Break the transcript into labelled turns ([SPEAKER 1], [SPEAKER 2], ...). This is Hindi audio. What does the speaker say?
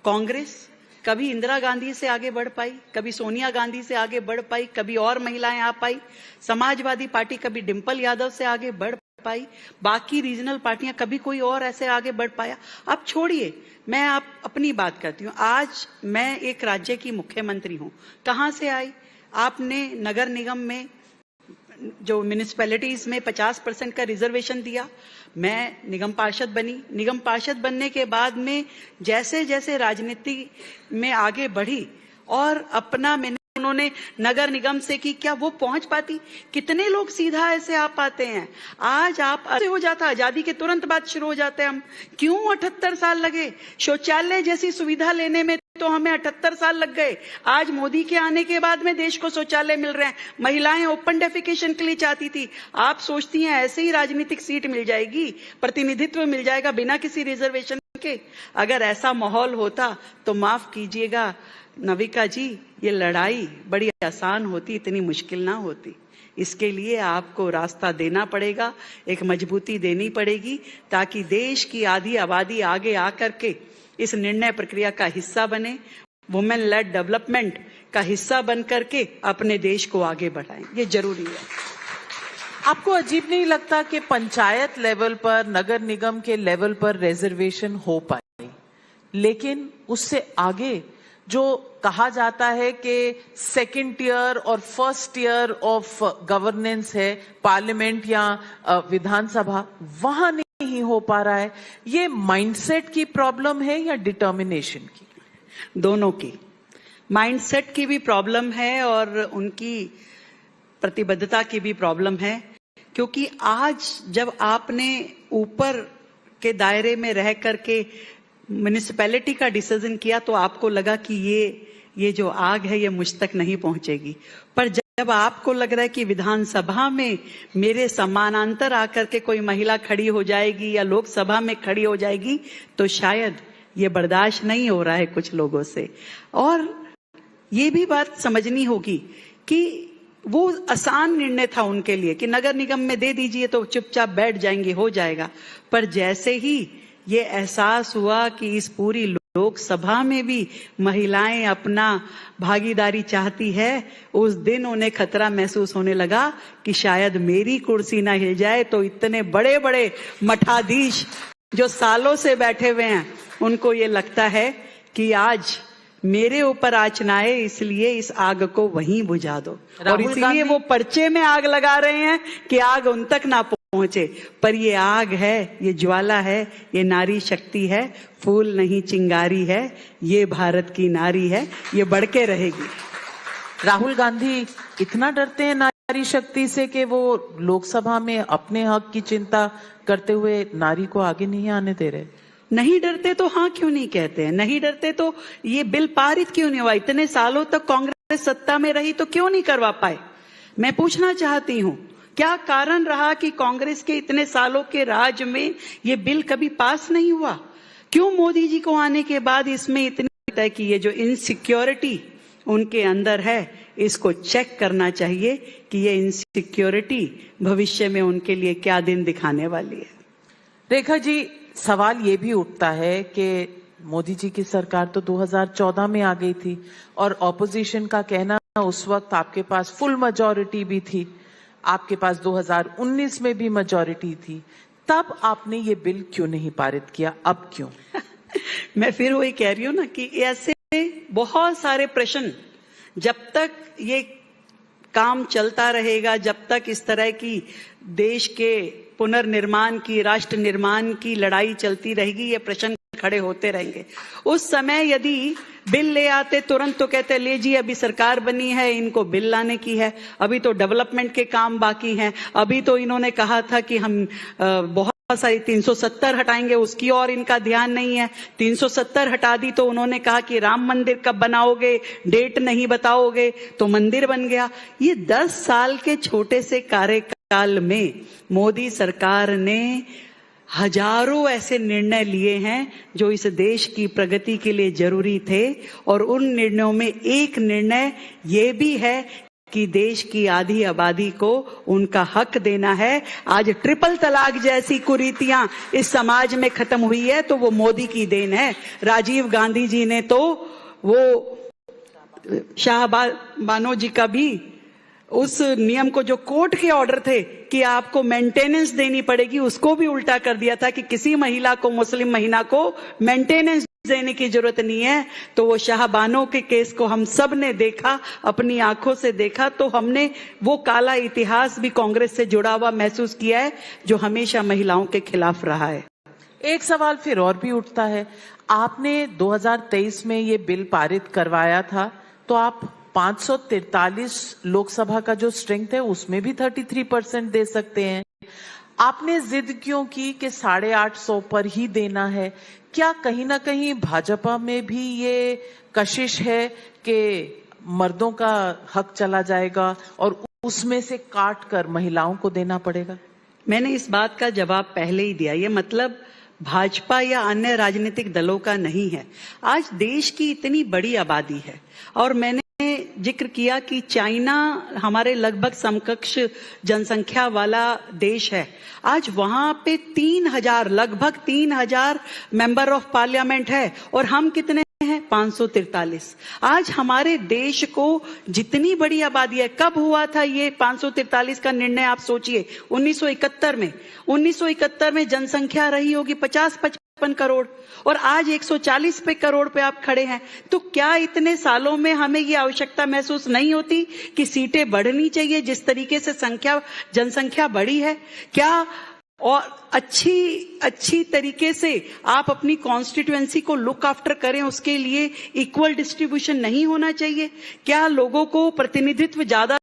[SPEAKER 1] कांग्रेस कभी इंदिरा गांधी से आगे बढ़ पाई, कभी सोनिया गांधी से आगे बढ़ पाई, कभी और महिलाएं आ पाई। समाजवादी पार्टी कभी डिंपल यादव से आगे बढ़ पाई, बाकी रीजनल पार्टियां कभी कोई और ऐसे आगे बढ़ पाया। अब छोड़िए, मैं आप अपनी बात करती हूँ। आज मैं एक राज्य की मुख्यमंत्री हूँ। कहां से आई? आपने नगर निगम में जो म्यूनिसिपैलिटीज में 50% का रिजर्वेशन दिया। मैं निगम पार्षद बनी। निगम पार्षद बनने के बाद में जैसे जैसे राजनीति में आगे बढ़ी और अपना मैंने उन्होंने नगर निगम से की, क्या वो पहुंच पाती? कितने लोग सीधा ऐसे आ पाते हैं? आज आप ऐसे हो जाता, आजादी के तुरंत बाद शुरू हो जाते हैं हम। क्यों 78 साल लगे? शौचालय जैसी सुविधा लेने में तो हमें 78 साल लग गए। आज मोदी के आने के बाद में देश को शौचालय मिल रहे हैं। महिलाएं ओपन डेफिकेशन के लिए चाहती थी। आप सोचती हैं ऐसे ही राजनीतिक सीट मिल जाएगी, प्रतिनिधित्व मिल जाएगा बिना किसी रिजर्वेशन के? अगर ऐसा माहौल होता तो माफ कीजिएगा नविका जी, ये लड़ाई बड़ी आसान होती, इतनी मुश्किल ना होती। इसके लिए आपको रास्ता देना पड़ेगा, एक मजबूती देनी पड़ेगी, ताकि देश की आधी आबादी आगे आकर के इस निर्णय प्रक्रिया का हिस्सा बने, वुमेन लेड डेवलपमेंट का हिस्सा बन करके अपने देश को आगे बढ़ाएं। ये जरूरी है।
[SPEAKER 2] आपको अजीब नहीं लगता कि पंचायत लेवल पर, नगर निगम के लेवल पर रिजर्वेशन हो पाए, लेकिन उससे आगे जो कहा जाता है कि सेकंड टियर और फर्स्ट टियर ऑफ गवर्नेंस है, पार्लियामेंट या विधानसभा, वहां नहीं हो पा रहा है? ये माइंडसेट की प्रॉब्लम है या डिटर्मिनेशन की?
[SPEAKER 1] दोनों की। माइंडसेट की भी प्रॉब्लम है और उनकी प्रतिबद्धता की भी प्रॉब्लम है। क्योंकि आज जब आपने ऊपर के दायरे में रह करके म्युनिसिपैलिटी का डिसीजन किया तो आपको लगा कि ये जो आग है ये मुझ तक नहीं पहुंचेगी। पर जब आपको लग रहा है कि विधानसभा में मेरे समानांतर आकर के कोई महिला खड़ी हो जाएगी या लोकसभा में खड़ी हो जाएगी, तो शायद ये बर्दाश्त नहीं हो रहा है कुछ लोगों से। और ये भी बात समझनी होगी कि वो आसान निर्णय था उनके लिए कि नगर निगम में दे दीजिए तो चुपचाप बैठ जाएंगे, हो जाएगा। पर जैसे ही ये एहसास हुआ कि इस पूरी लोकसभा में भी महिलाएं अपना भागीदारी चाहती है, उस दिन उन्हें खतरा महसूस होने लगा कि शायद मेरी कुर्सी ना हिल जाए तो इतने बड़े बड़े मठाधीश जो सालों से बैठे हुए हैं, उनको ये लगता है कि आज मेरे ऊपर आँच ना आए, इसलिए इस आग को वहीं बुझा दो। और इसलिए वो पर्चे में आग लगा रहे हैं कि आग उन तक ना पहुंचे। पर ये आग है, ये ज्वाला है, ये नारी शक्ति है, फूल नहीं चिंगारी है, ये भारत की नारी है, ये बढ़ के रहेगी।
[SPEAKER 2] राहुल गांधी इतना डरते हैं नारी शक्ति से कि वो लोकसभा में अपने हक की चिंता करते हुए नारी को आगे नहीं आने दे रहे।
[SPEAKER 1] नहीं डरते तो हाँ क्यों नहीं कहते हैं? नहीं डरते तो ये बिल पारित क्यों नहीं हुआ? इतने सालों तक कांग्रेस सत्ता में रही तो क्यों नहीं करवा पाए? मैं पूछना चाहती हूँ, क्या कारण रहा कि कांग्रेस के इतने सालों के राज में ये बिल कभी पास नहीं हुआ? क्यों मोदी जी को आने के बाद इसमें इतनी है कि ये जो इनसिक्योरिटी उनके अंदर है, इसको चेक करना चाहिए कि ये इनसिक्योरिटी भविष्य में उनके लिए क्या दिन दिखाने वाली है।
[SPEAKER 2] रेखा जी, सवाल ये भी उठता है कि मोदी जी की सरकार तो 2014 में आ गई थी और ऑपोजिशन का कहना उस वक्त आपके पास फुल मेजॉरिटी भी थी, आपके पास 2019 में भी मेजॉरिटी थी, तब आपने ये बिल क्यों नहीं पारित किया? अब क्यों?
[SPEAKER 1] मैं फिर वही कह रही हूँ ना कि ऐसे बहुत सारे प्रश्न, जब तक ये काम चलता रहेगा, जब तक इस तरह की देश के पुनर्निर्माण की, राष्ट्र निर्माण की लड़ाई चलती रहेगी, ये प्रश्न खड़े होते रहेंगे। उस समय यदि बिल ले आते तुरंत तो कहते ले जी अभी सरकार बनी है, इनको बिल लाने की है, अभी तो डेवलपमेंट के काम बाकी हैं, अभी तो इन्होंने कहा था कि हम बहुत सारी 370 हटाएंगे, उसकी और इनका ध्यान नहीं है। 370 हटा दी तो उन्होंने कहा कि राम मंदिर कब बनाओगे, डेट नहीं बताओगे, तो मंदिर बन गया। ये 10 साल के छोटे से कार्यकाल में मोदी सरकार ने हजारों ऐसे निर्णय लिए हैं जो इस देश की प्रगति के लिए जरूरी थे। और उन निर्णयों में एक निर्णय ये भी है कि देश की आधी आबादी को उनका हक देना है। आज ट्रिपल तलाक जैसी कुरीतियां इस समाज में खत्म हुई है तो वो मोदी की देन है। राजीव गांधी जी ने तो वो शाहबानो जी का भी उस नियम को, जो कोर्ट के ऑर्डर थे कि आपको मेंटेनेंस देनी पड़ेगी, उसको भी उल्टा कर दिया था कि किसी महिला को, मुस्लिम महिला को मेंटेनेंस देने की जरूरत नहीं है। तो वो शाहबानो के केस को हम सब ने देखा, अपनी आंखों से देखा, तो हमने वो काला इतिहास भी कांग्रेस से जुड़ा हुआ महसूस किया है जो हमेशा महिलाओं के खिलाफ रहा है।
[SPEAKER 2] एक सवाल फिर और भी उठता है, आपने 2023 में ये बिल पारित करवाया था तो आप 543 लोकसभा का जो स्ट्रेंथ है उसमें भी 33% दे सकते हैं। आपने जिद क्यों की कि 850 पर ही देना है? क्या कहीं ना कहीं भाजपा में भी ये कशिश है कि मर्दों का हक चला जाएगा और उसमें से काट कर महिलाओं को देना पड़ेगा?
[SPEAKER 1] मैंने इस बात का जवाब पहले ही दिया। ये मतलब भाजपा या अन्य राजनीतिक दलों का नहीं है। आज देश की इतनी बड़ी आबादी है और मैंने जिक्र किया कि चाइना हमारे लगभग समकक्ष जनसंख्या वाला देश है। आज वहां पे 3000, लगभग 3000 मेंबर ऑफ पार्लियामेंट है और हम कितने हैं? 543। आज हमारे देश को जितनी बड़ी आबादी है, कब हुआ था ये 543 का निर्णय? आप सोचिए 1971 में। 1971 में जनसंख्या रही होगी 50-55 करोड़ और आज 140 करोड़ पे आप खड़े हैं। तो क्या इतने सालों में हमें ये आवश्यकता महसूस नहीं होती कि सीटें बढ़नी चाहिए जिस तरीके से जनसंख्या बढ़ी है? क्या और अच्छी तरीके से आप अपनी कॉन्स्टिट्यूएंसी को लुक आफ्टर करें, उसके लिए इक्वल डिस्ट्रीब्यूशन नहीं होना चाहिए? क्या लोगों को प्रतिनिधित्व ज्यादा